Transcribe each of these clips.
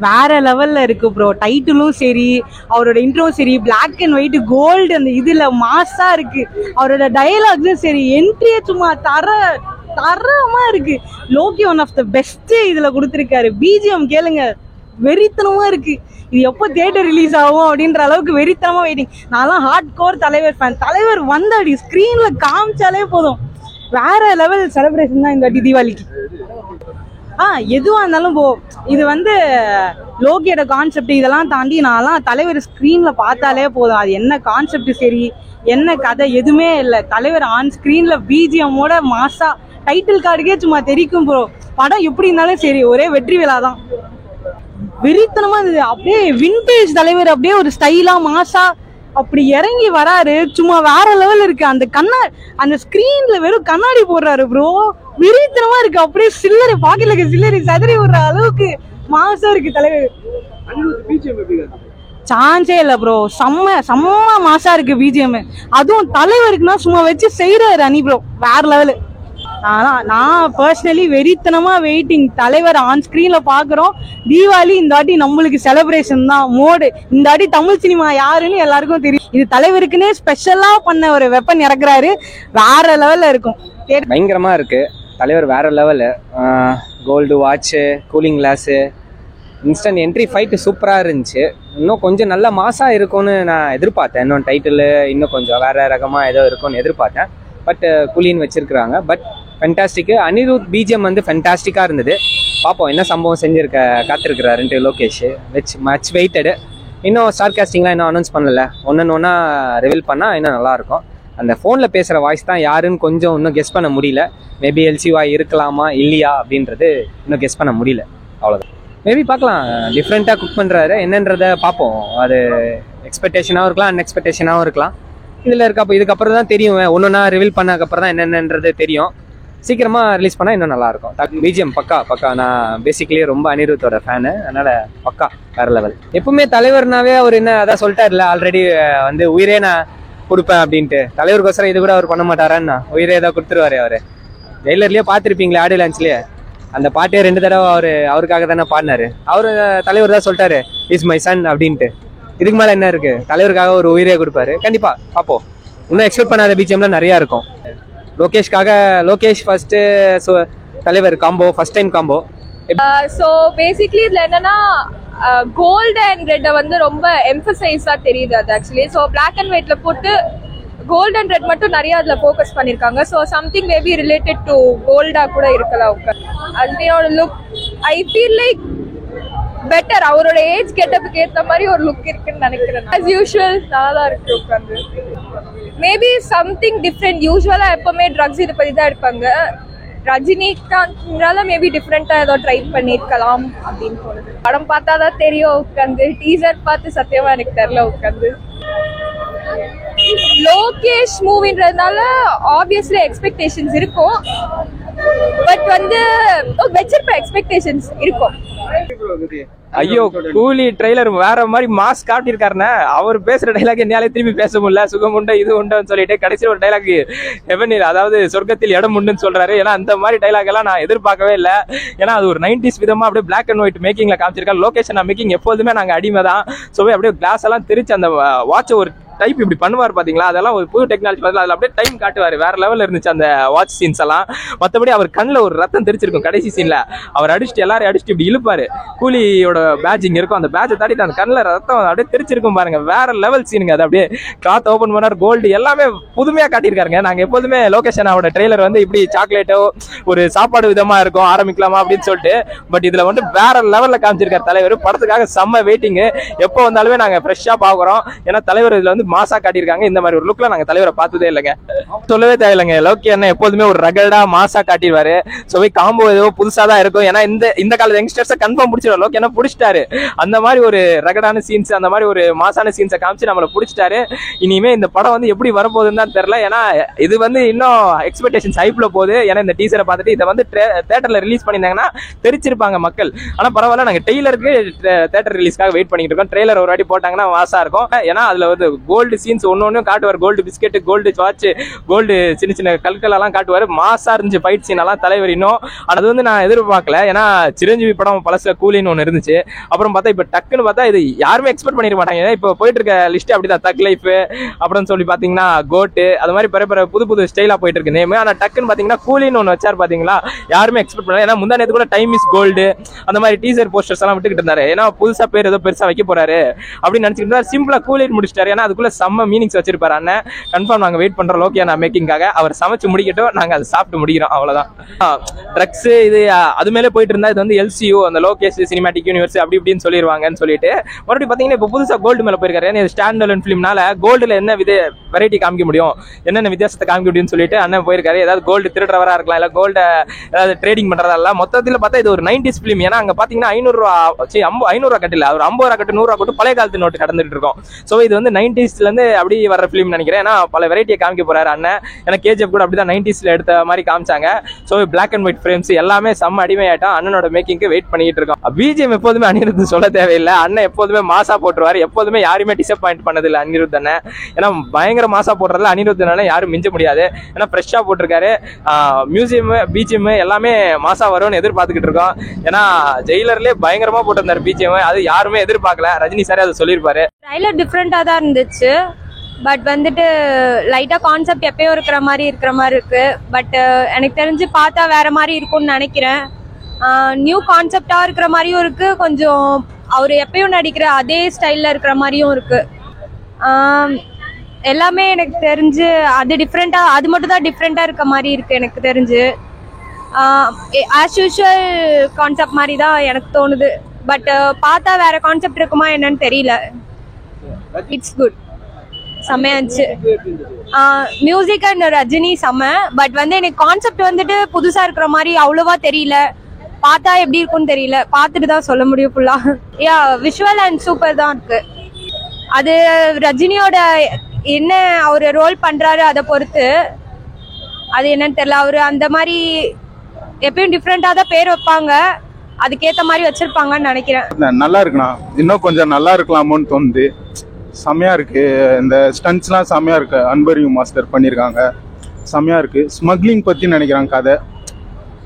வேற லெவல்ல இருக்கு ப்ரோ. டைட்டிலும் சரி, அவரோட இன்ட்ரோ சரி, பிளாக் அண்ட் ஒயிட் கோல்டு அந்த இதுல மாசா இருக்கு. அவரோட டயலாக்ஸும் சரி, என்ட்ரியே சும்மா தரமா இருக்கு. Loki one of the best இதுல கொடுத்துருக்காரு. பிஜிஎம் கேளுங்க, வெறித்தனமா இருக்கு. இது எப்போ தியேட்டர் ரிலீஸ் ஆகும் அப்படின்ற அளவுக்கு வெறித்தனமா வெயிட்டிங். நான்லாம் ஹார்ட் கோர் தலைவர் ஃபேன். தலைவர் வந்தாடி ஸ்கிரீன்ல காமிச்சாலே போதும், வேற லெவல் செலிப்ரேஷன் தான் இந்த வாட்டி தீபாவளிக்கு. எதுவா இருந்தாலும் இது லோகியோட கான்செப்ட் இதெல்லாம் தாண்டி நான்லாம் தலைவர் ஸ்கிரீன்ல பார்த்தாலே போதும். அது என்ன கான்செப்ட் சரி, என்ன கதை எதுவுமே இல்லை. தலைவர் ஆன் ஸ்கிரீன்ல பிஜிஎம்மோட மாசா டைட்டில் கார்டுக்கே சும்மா தெரிக்கும் ப்ரோ. படம் எப்படி இருந்தாலும் சரி, ஒரே வெற்றி விழா தான். வெறித்தனமா இருந்தது. அப்படியே விண்டேஜ் தலைவர், அப்படியே ஒரு ஸ்டைலா மாசா அப்படி இறங்கி வராரு. சும்மா வேற லெவல் இருக்கு. அந்த ஸ்கிரீன்ல வெறும் கண்ணாடி போடுறாரு ப்ரோ, வெறித்தனமா இருக்கு. அப்படியே சில்லறை பாக்கெட்ல சில்லறை சதறி விடுற அளவுக்கு மாசா இருக்கு தலைவர். சான்ஸே இல்ல ப்ரோ, செம்ம மாசா இருக்கு பிஜிஎம். அதுவும் தலைவருக்குன்னா சும்மா வச்சு செய்யறாரு அனி ப்ரோ, வேற லெவலு. நான் பர்சனலி வெறித்தனமா வெயிட்டிங். தலைவர் ஆன் ஸ்கிரீன்ல பாக்குறோம். தீபாவளி இந்த வாட்டி நம்மளுக்கு செலிப்ரேஷன் தான் மோடு. இந்த வாட்டி தமிழ் சினிமா யாருன்னு எல்லாருக்கும் தெரியும். இது தலைவருக்குன்னே ஸ்பெஷலா பண்ண ஒரு வெப்பன் இறக்குறாரு, வேற லெவல்ல இருக்கும். பயங்கரமா இருக்கு. தலைவர் வேற level. Gold watch, cooling glass, instant entry fight சூப்பராக இருந்துச்சு. இன்னும் கொஞ்சம் நல்ல மாசா இருக்கும்னு நான் எதிர்பார்த்தேன். இன்னும் டைட்டில் இன்னும் கொஞ்சம் வேற ரகமாக ஏதோ இருக்கும்னு எதிர்பார்த்தேன். பட் கூலின்னு வச்சிருக்கிறாங்க. But fantastic. அனிருத் பிஜிஎம் ஃபென்டாஸ்டிக்காக இருந்தது. பார்ப்போம் என்ன சம்பவம் செஞ்சிருக்க காத்திருக்கிறாருன்ட்டு லோகேஷ். Much waited. இன்னும் ஸ்டார் காஸ்டிங்லாம் இன்னும் அனௌன்ஸ் பண்ணல. ஒன்றா ரிவீல் பண்ணால் இன்னும் நல்லாயிருக்கும். அந்த ஃபோனில் பேசுகிற வாய்ஸ் தான் யாருன்னு கொஞ்சம் இன்னும் கெஸ் பண்ண முடியல. மேபி எல்சிவாய் இருக்கலாமா இல்லையா அப்படின்றது இன்னும் கெஸ் பண்ண முடியல. அவ்வளோதான். மேபி பார்க்கலாம், டிஃப்ரெண்ட்டாக குக் பண்ணுறாரு, என்னன்றதை பார்ப்போம். அது எக்ஸ்பெக்டேஷனாகவும் இருக்கலாம், அன்எக்ஸ்பெக்டேஷனாகவும் இருக்கலாம். இதில் இருக்கப்போ இதுக்கப்புறம் தான் தெரியும். ஒன்றா ரிவீல் பண்ணதுக்கப்புறம் தான் என்னென்னன்றது தெரியும். சீக்கிரமாக ரிலீஸ் பண்ணால் இன்னும் நல்லாயிருக்கும். பிஜிஎம் பக்கா. நான் பேசிக்கலி ரொம்ப அனிருத்தோட ஃபேனு, அதனால் பக்கா வேறு லெவல். எப்பவுமே தலைவர்னாவே அவர் என்ன அதான் சொல்லிட்டார்ல, ஆல்ரெடி உயிரே நான் கொடுப்பேன் அப்படின்ட்டு. தலைவருக்கோசரம் இது கூட அவர் பண்ண மாட்டாரான்னா, உயிரே தான் கொடுத்துருவாரு. அவர் ஜெயிலர்லேயே பார்த்துருப்பீங்களே, ஆடியோ லான்ச்லேயே அந்த பாட்டே 2 தடவை அவருக்காக தானே பாடினாரு. அவரு தலைவர் தான் சொல்லிட்டாரு இஸ் மை சன் அப்படின்ட்டு. இதுக்கு மேலே என்ன இருக்கு? தலைவருக்காக ஒரு உயிரே கொடுப்பாரு. கண்டிப்பா பார்ப்போம். இன்னும் எக்ஸ்பெக்ட் பண்ணாத பிஜிஎம்லாம் நிறையா இருக்கும். லோகேஷ் ஃபர்ஸ்ட், ஸோ தலைவர் combo, first time combo. So basically இதில் என்னன்னா கோல்டு அண்ட் ரெட்டை ரொம்ப எம்பசைஸாக தெரியுது அது ஆக்சுவலி. ஸோ பிளாக் அண்ட் ஒயிட்ல போட்டு கோல்டு அண்ட் ரெட் மட்டும் நிறைய அதில் ஃபோக்கஸ் பண்ணியிருக்காங்க. So something maybe related to கோல்டாக கூட இருக்கலாம். அல்பியோட look I feel like better. அவரோட ஏஜ் கெட்டப்புக்கு ஏற்ற மாதிரி ஒரு லுக் இருக்குன்னு நினைக்கிறேன். ஆஸ் யூஷுவல் நல்லா தான் இருக்கு உட்காந்து. Maybe something different. யூஸ்வலாக எப்பவுமே ட்ரக்ஸ் இதை பற்றி தான் எடுப்பாங்க. ரஜினிகாந்த்னால மேபி டிஃப்ரெண்ட்டாக ஏதோ ட்ரை பண்ணியிருக்கலாம் அப்படின்னு தோணுது. படம் பார்த்தா தான் தெரியும் உட்காந்து. டீசர் பார்த்து சத்தியமா எனக்கு தெரியல உட்காந்து. லோகேஷ் மூவின்றதுனால ஆப்வியஸ்லி எக்ஸ்பெக்டேஷன்ஸ் இருக்கும். பட் வச்சிருப்ப எக்ஸ்பெக்டேஷன்ஸ் இருக்கும். ஐயோ, கூலி ட்ரெய்லர் வேற மாதிரி மாஸ் காட்டியிருக்காருன்னா, அவர் பேசுற டைலாக் என்னாலே திரும்பி பேச முடியல. சுகம் உண்டு இது உண்டுன்னு சொல்லிட்டு கடைசியில் ஒரு டைலாக் ஹெவனில், அதாவது சொர்க்கத்தில் இடம் உண்டுன்னு சொல்றாரு. ஏன்னா அந்த மாதிரி டைலாக் எல்லாம் நான் எதிர்பார்க்கவே இல்லை. ஏன்னா அது ஒரு 90s விதமா அப்படியே பிளாக் அண்ட் ஒயிட் மேக்கிங்ல காமிச்சிருக்காரு. லொகேஷன் மேக்கிங் எப்போதுமே நாங்க அடிமை தான். ஸோ அப்படியே கிளாஸ் எல்லாம் தெரிச்சு அந்த வாட்ச் ஒரு டைப் இப்படி பண்ணுவார் பாத்தீங்களா, அதெல்லாம் ஒரு புது டெக்னாலஜி. அதில் அப்படியே டைம் காட்டுவார். வேற லெவலில் இருந்துச்சு அந்த வாட்ச் சீன்ஸ் எல்லாம். மற்றபடி அவர் கண்ணில் ஒரு ரத்தம் தெரிச்சிருக்கும் கடைசி சீன்ல. அவர் அடிச்சுட்டு எல்லாரையும் அடிச்சுட்டு இப்படி இழுப்பாரு. கூலியோட பேட்சிங் இருக்கும், அந்த பேட்சை தாட்டிட்டு அந்த கண்ணில் ரத்தம் அப்படியே தெரிச்சிருக்கும் பாருங்க. வேற லெவல் சீனுங்க. அது அப்படியே கிளாத் ஓப்பன் பண்ணார், கோல்டு எல்லாமே புதுமையா காட்டியிருக்காருங்க. நாங்க எப்போதுமே லொகேஷனோட ட்ரெய்லர் இப்படி சாக்லேட்டோ ஒரு சாப்பாடு விதமா இருக்கும் ஆரம்பிக்கலாமா அப்படின்னு சொல்லிட்டு. பட் இதுல வேற லெவல்ல காமிச்சிருக்காரு தலைவர். படத்துக்காக செம்ம வெயிட்டிங். எப்போ வந்தாலுமே நாங்க ஃப்ரெஷ்ஷா பாக்குறோம். ஏன்னா தலைவர் இதுல மாசா காட்டியிருக்காங்க. இந்த மாதிரி ஒரு லுக்ல நாங்க தலைவரை பார்த்ததே இல்லைங்க. சொல்லவே தேவையில்லைங்க. லோகி அண்ணா எப்போதுமே ஒரு ரகடா மாசா காட்டிடுவாரு. ஸோ காம்போ ஏதோ புதுசா தான் இருக்கும். ஏன்னா இந்த கால யங்ஸ்டர்ஸை கன்ஃபார்ம் பிடிச்சிருவாரு. லோகி அண்ணா பிடிச்சிட்டாரு. அந்த மாதிரி ஒரு ரகடான சீன்ஸ், அந்த மாதிரி ஒரு மாசான சீன்ஸை காமிச்சு நம்மளை பிடிச்சிட்டாரு. இனிமே இந்த படம் எப்படி வரப்போகுதுன்னு தான் தெரியல. ஏன்னா இது இன்னும் எக்ஸ்பெக்டேஷன்ஸ் ஹைப்ல போகுது. ஏன்னா இந்த டீசரை பார்த்துட்டு இதை தியேட்டர்ல ரிலீஸ் பண்ணியிருந்தாங்கன்னா தெரிச்சிருப்பாங்க மக்கள். ஆனா பரவாயில்ல, நாங்க டெய்லருக்கு தியேட்டர் ரிலீஸ்க்காக வெயிட் பண்ணிட்டு இருக்கோம். ட்ரெய்லர் ஒரு வாட்டி போட்டாங்கன்னா மாசா இருக்கும். ஏன்னா அதுல கோல்டு சீன்ஸ் ஒன்னொன்னும் காட்டுவார். Gold biscuit, gold watch, gold சின்ன சின்ன கல்கள் எல்லாம் காட்டுவார். மாசா இருந்துச்சு ஃபைட் சீன் எல்லாம் தலைவர். இன்னும் அது வந்து நான் எதிர்பார்க்கல. ஏன்னா சிரஞ்சீவி படம் பழசுல கூலின்னு ஒன்று இருந்துச்சு. அப்புறம் பார்த்தா இப்போ டக்குன்னு பார்த்தா இது யாருமே எக்ஸ்பெக்ட் பண்ணிருக்க மாட்டாங்க. இப்போ போயிட்டு இருக்க லிஸ்ட் அப்படிதான். தக் லைஃப் அப்படின்னு சொல்லி பாத்தீங்கன்னா கோட்டு, அது மாதிரி புது புது ஸ்டைலா போயிட்டு இருக்கு நேம். ஆனா டக்குன்னு பாத்தீங்கன்னா கூலின்னு ஒன்று வச்சார் பாத்தீங்களா, யாருமே எக்ஸ்பெக்ட் பண்ணல. ஏன்னா முந்தா நேத்து கூட டைம் இஸ் கோல்டு அந்த மாதிரி டீசர் போஸ்டர்ஸ் எல்லாம் விட்டுக்கிட்டு இருந்தாரு. ஏன்னா புதுசா பேர் ஏதோ பெருசா வைக்க போறாரு அப்படின்னு நினைச்சிட்டு இருந்தாரு. சிம்பிளா கூலின்னு முடிச்சிட்டாரு. ஏன்னா அதுக்குள்ள செம்ம மீனிங்ஸ் வச்சிருப்பாரு அண்ணன். கன்ஃபார்ம் நாங்க வெயிட் பண்றோம் லோக்கியானா மேக்கிங்காக. அவர் சமைச்சு முடிக்கட்டும், நாங்க அதை சாப்பிட்டு முடிக்கிறோம். அவ்வளவுதான். ட்ரக்ஸ் இது அது மேலே போயிட்டு இருந்தா இது வந்து LCU அந்த லோகேஷ் சினிமாட்டிக் யூனிவர்ஸ் அப்படி இப்படின்னு சொல்லிடுவாங்கன்னு சொல்லிட்டு மறுபடியும் பாத்தீங்கன்னா இப்போ புதுசா கோல்டு மேல போயிருக்காரு. ஸ்டாண்ட் அலோன் ஃபிலிம்னால கோல்டுல என்ன வெரைட்டி காமிக்க முடியும், என்னென்ன வித்தியாசத்தை காமிக்க முடியும்னு சொல்லிட்டு அண்ணன் போயிருக்காரு. ஏதாவது கோல்டு திருடுறவரா இருக்கலாம், இல்ல கோல்ட ஏதாவது ட்ரேடிங் பண்றதா இல்ல. மொத்தத்தில் பார்த்தா இது ஒரு 90s பிலிம். ஏன்னா அங்க பாத்தீங்கன்னா 500 ரூபா கட்டில ஒரு 50 ரூபா கட்டு 100 ரூபா கட்டு பழைய காலத்து நோட்டு கடந்துட்டு இருக்கோம். ஸோ இது வந்து 90sல இருந்து அப்படி வர பிலிம் நினைக்கிறேன். ஏன்னா பல வெரைட்டியை காமிக்க போறாரு அண்ணன். ஏன்னா KGF கூட அப்படிதான் 90sல எடுத்த மாதிரி காமிச்சாங்க. So black and white frames எல்லாமே செம்ம அடிமையாட்டம். அண்ணனோட மேக்கிங்க்கு வெயிட் பண்ணிட்டு இருக்கோம். BGM எப்போதுமே அனிருத் சொல்ல தேவையில்லை. அண்ணன் எப்போதுமே மாசா போட்டுருவாரு. எப்போதுமே யாருமே டிசப்பாயிண்ட் பண்ணதில்லை அனிருத் அண்ணன். ஏன்னா பயங்கர மாசா போடுறதுல அனிருத் அண்ணன் யாரும் மிஞ்ச முடியாது. ஏன்னா ஃப்ரெஷ்ஷா போட்டிருக்காரு. மியூசியம் BGM எல்லாமே மாசா வரும்னு எதிர்பார்த்துக்கிட்டு இருக்கோம். ஏன்னா ஜெயிலர்லயே பயங்கரமா போட்டிருந்தாரு BGM. அது யாருமே எதிர்பார்க்கல. ரஜினி சாரே அதை சொல்லியிருப்பாரு. ட்ரைலர் டிஃப்ரெண்டா தான் இருந்துச்சு. பட் வந்துட்டு லைட்டா கான்செப்ட் எப்பயும் இருக்கிற மாதிரி இருக்கு. பட் எனக்கு தெரிஞ்சு பார்த்தா வேற மாதிரி இருக்கும்னு நினைக்கிறேன். நியூ கான்செப்டா இருக்கிற மாதிரியும் இருக்கு, கொஞ்சம் அவர் எப்பயும் நடிக்கிற அதே ஸ்டைல்ல இருக்கிற மாதிரியும் இருக்கு. எல்லாமே எனக்கு தெரிஞ்சு அது டிஃப்ரெண்டா, அது மட்டும் தான் டிஃப்ரெண்டா இருக்க மாதிரி இருக்கு எனக்கு தெரிஞ்சு. ஆஸ் யூஷுவல் கான்செப்ட் மாதிரி தான் எனக்கு தோணுது. பட் பார்த்தா வேற கான்செப்ட் இருக்குமா என்னன்னு தெரியல. இட்ஸ் குட், செம்மையாச்சு. மியூசிக் அண்ட் ரஜினி செம்ம. பட் வந்து எனக்கு கான்செப்ட் வந்துட்டு புதுசா இருக்கிற மாதிரி அவ்வளவா தெரியல. பார்த்தா எப்படி இருக்கும்னு தெரியல, பார்த்துட்டு தான் சொல்ல முடியும் ஃபுல்லா. விஷுவல் அண்ட் சூப்பர் தான் இருக்கு. அது ரஜினியோட என்ன அவரு ரோல் பண்றாரு அதை பொறுத்து. அது என்னன்னு தெரியல. அவரு அந்த மாதிரி எப்பயும் டிஃப்ரெண்டா தான் பேர் வைப்பாங்க, அதுக்கேற்ற மாதிரி வச்சிருப்பாங்கன்னு நினைக்கிறேன். நல்லா இருக்குண்ணா, இன்னும் கொஞ்சம் நல்லா இருக்கலாமோன்னு தோணுது. செம்மையா இருக்கு. இந்த ஸ்டன்ட்ஸ்லாம் செம்மையா இருக்கு. அன்பரியூ மாஸ்டர் பண்ணியிருக்காங்க, செம்மையா இருக்கு. ஸ்மக்லிங் பற்றி நினைக்கிறாங்க கதை.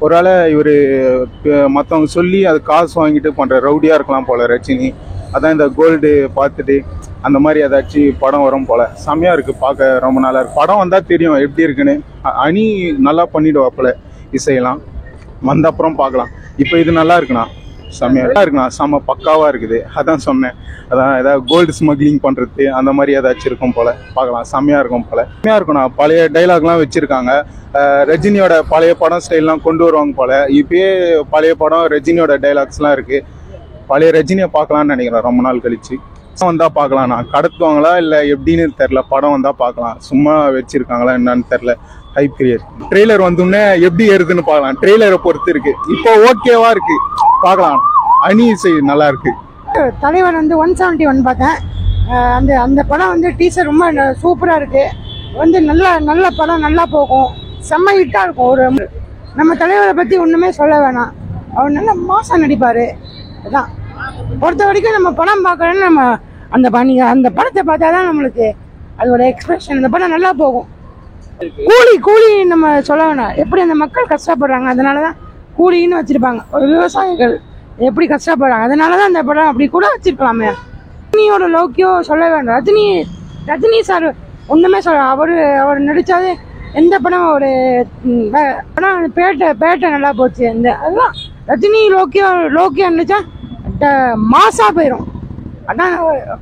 ஒரு ஆளை இவர் மற்றவங்க சொல்லி அது காசு வாங்கிட்டு பண்ணுற ரவுடியாக இருக்கலாம் போல ரஜினி. அதான் இந்த கோல்டு பார்த்துட்டு அந்த மாதிரி ஏதாச்சும் படம் வரும் போல. செம்மையா இருக்கு, பார்க்க ரொம்ப நல்லா இருக்கு. படம் வந்தால் தெரியும் எப்படி இருக்குன்னு. அணி நல்லா பண்ணிடுவாப்புல, இசையெல்லாம் வந்த அப்புறம் பார்க்கலாம். இப்போ இது நல்லா இருக்குண்ணா, செம்மையா இருக்குண்ணா, செம்ம பக்காவாக இருக்குது. அதான் சொன்னேன், அதான் ஏதாவது கோல்டு ஸ்மக்லிங் பண்ணுறது அந்த மாதிரி ஏதாச்சும் இருக்கும் போல. பார்க்கலாம், செம்மையாக இருக்கும் போல. செம்மையாக இருக்குண்ணா. பழைய டைலாக்லாம் வச்சுருக்காங்க. ரஜினியோட பழைய படம் ஸ்டைல்லாம் கொண்டு வருவாங்க போல. இப்பயே பழைய படம் ரஜினியோட டைலாக்ஸ்லாம் இருக்குது. பழைய ரஜினியை பார்க்கலான்னு நினைக்கிறேன் ரொம்ப நாள் கழிச்சு. வந்தால் பார்க்கலாம். நான் கடத்துவாங்களா இல்லை எப்படின்னு தெரில. படம் வந்தால் பார்க்கலாம். சும்மா வச்சுருக்காங்களா என்னன்னு தெரில. ஹைப் கிரியேட் ட்ரெய்லர் வந்தோடனே எப்படி ஏறுதுன்னு பார்க்கலாம். ட்ரெய்லரை பொறுத்து இருக்கு. இப்போ ஓகேவா இருக்கு, பார்க்கலாம். அணி இசை நல்லா இருக்கு. தலைவன் வந்து 171 பார்த்தேன். அந்த படம் வந்து டீசர் ரொம்ப சூப்பராக இருக்கு. வந்து நல்ல படம், நல்லா போகும், செம்ம ஹிட்டாக இருக்கும். ஒரு நம்ம தலைவரை பற்றி ஒன்றுமே சொல்ல வேணாம். அவர் நல்ல மாசம் நடிப்பார். அதான் பொறுத்த வரைக்கும் நம்ம படம் பார்க்கறோன்னு நம்ம அந்த படத்தை பார்த்தா தான் நம்மளுக்கு அதோட எக்ஸ்பிரஷன். அந்த படம் நல்லா போகும். கூலி நம்ம சொல்ல வேணாம். எப்படி அந்த மக்கள் கஷ்டப்படுறாங்க, அதனால தான் கூலின்னு வச்சிருப்பாங்க. ஒரு விவசாயிகள் எப்படி கஷ்டப்படுறாங்க, அதனால தான் அந்த படம் அப்படி கூட வச்சிருக்கலாமே. ரஜினியோட லோக்கியோ சொல்ல வேண்டாம். ரஜினி சார் ஒன்றுமே சொல்ல. அவர் நடித்தாது எந்த படம் ஒரு படம் பேட்டை நல்லா போச்சு. அதுதான் ரஜினி லோக்கியோ நினைச்சா மாசா போயிடும். அதான்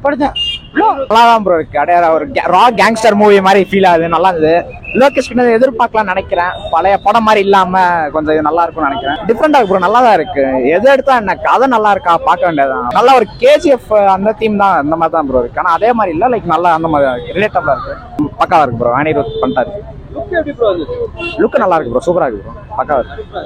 படுத்தேன். நல்லாதான் ப்ரோ இருக்கு. அடையாள ஒரு ரா கேங்ஸ்டர் மூவி மாதிரி ஃபீல் ஆகுது. நல்லா இருந்தது. லோகேஷ் கிட்ட எதிர்பார்க்கலாம் நினைக்கிறேன். பழைய படம் மாதிரி இல்லாம கொஞ்சம் நல்லா இருக்கும்னு நினைக்கிறேன். டிஃப்ரெண்டா இருக்கு ப்ரோ, நல்லா தான் இருக்கு. எது எடுத்தா என்ன கதை நல்லா இருக்கா பார்க்க வேண்டியதுதான். நல்லா ஒரு KGF அந்த தீம் தான், அந்த மாதிரி தான் ப்ரோ இருக்கு. ஆனா அதே மாதிரி இல்ல, லைக் நல்லா அந்த மாதிரி ரிலேட்டபிளா இருக்கு. பக்காவா இருக்கு ப்ரோ. அனிருத் பண்ணிட்டாரு. லுக் நல்லா இருக்கு ப்ரோ, சூப்பரா இருக்கு ப்ரோ, பக்காவா இருக்கு.